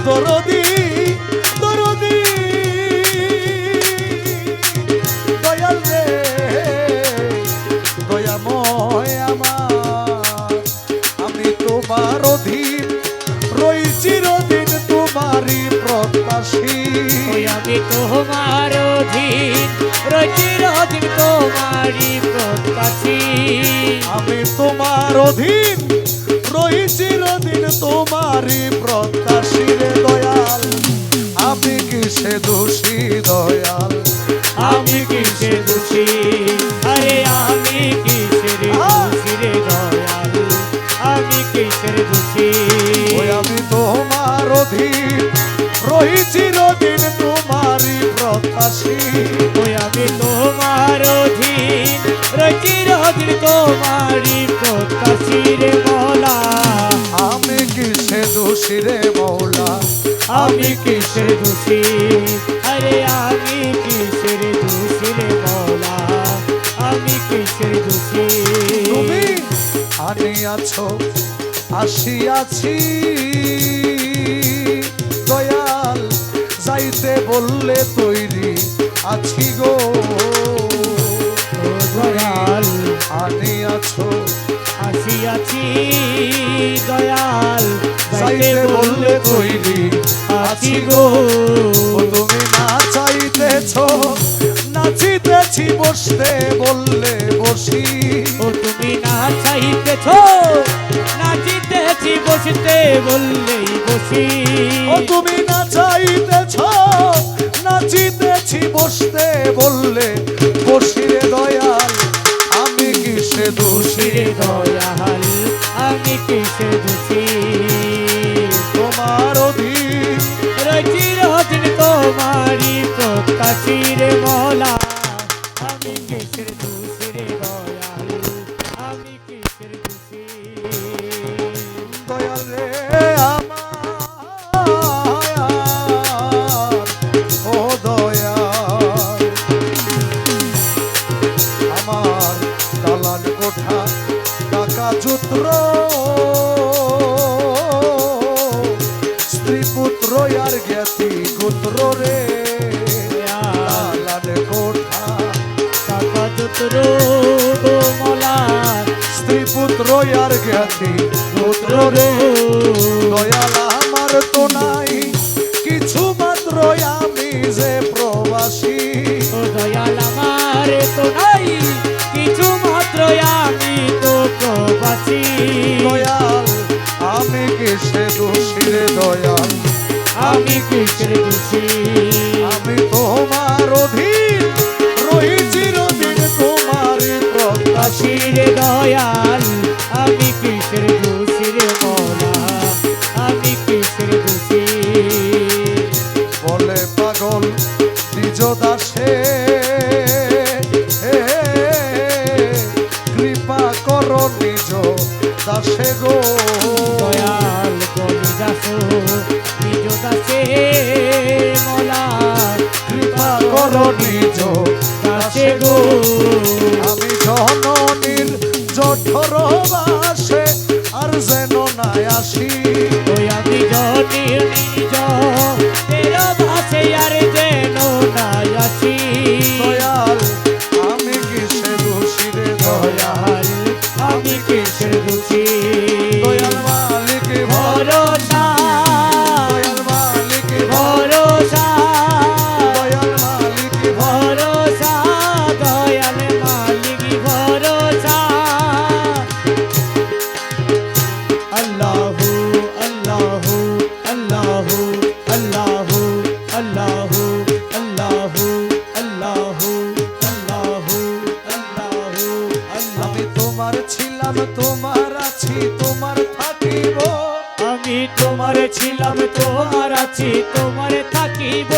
দরদি দরদি দয়াল রে দয়াময় আমার আমি তোমার অধীন রই চিরদিন তোমারই প্রত্যাশী আমি তোমার অধীন রই চিরদিন তোমারই প্রত্যাশী আমি তোমার অধীন রই চিরদিন তোমারই প্রত্যাশী রে দয়াল আমি কিসে দোষী দয়াল আমি কিসে দোষী আরে আমি কিসের দোষী রে দয়াল আমি কিসের দোষী ওই আমি তোমার অধীন রই চিরদিন তোমারই প্রত্যাশী ওই আমি তোমার অধীন রই চিরদিন তোমারই প্রত্যাশী রে মওলা আমি কিসে দোষী রে মওলা আমি কিসের দোষী আরে আমি কিসের দোষী রে মওলা আমি কিসের দোষী তুমি আনিয়াছো আসিয়াছি দয়াল যাইতে বললে তৈরি আছি গো দয়াল আনিয়াছো আসিয়াছি দয়াল যাইতে বললে তৈরি আছি গো তুমি না চাইতেছো নাচিতেছি বসতে বললে বসি ও তুমি না চাইতেছ নাচিতেছি বসতে বললেই বসি ও তুমি না চাইতেছো নাচিতেছি বসতে বললে বসি রে দয়াল আমি কিসে দোষী রে দয়াল আমি কিসে দোষী তোমার অধীন রই চিরদিন তোমারই প্রত্যাশী রে মওলা আমি কিসের দোষী রে দয়াল আমি কিসের দোষী দয়াল রে আমার ও দয়াল আমার দালান কোঠা টাকা জুত্র স্ত্রী পুত্র আর জ্ঞাতি পুত্র রে দালান কোঠা টাকা যত্র মওলা স্ত্রী পুত্র আর জ্ঞাতি পুত্র রে দয়াল আমার তো নাই কিছু মাত্র আমি যে প্রবাসী ও দয়াল আমার তো নাই কিছু মাত্র আমি তো প্রবাসী দয়াল আমি কিসে দোষী রে দয়াল আমি কিসের দোষী আমি তোমার অধীন রই চিরদিন তোমারই প্রত্যাশী রে দয়াল আমি কিসের দোষী রে মওলা আমি কিসের দোষী বলে পাগল নিজ দাসে কৃপা করো নিজ দাসে গো দয়াল বলি দাসো নিজ দাসে মওলা কৃপা করো নিজ দাসে গো আমি জননীর জঠর বাসে আর যেন নাই আসি ওই আমি জনি নিজ তেরা ভাসে আর যেন নাই আসি দয়াল আমি কিসে দোষী রে দয়াল দয়াল আমি কিসের দোষী দয়াল মালিক ভরসা দয়াল মালিক ভরসা দয়াল মালিক ভরসা দয়াল মালিক ভরসা আল্লাহু আল্লাহু আল্লাহু আল্লাহু আল্লাহু আল্লাহু আল্লাহু আল্লাহু আল্লাহু আমি তোমার ছিলাম তোমার আছি তোমার থাকিব আমি তোমার ছিলাম তোমার আছি তোমার থাকিব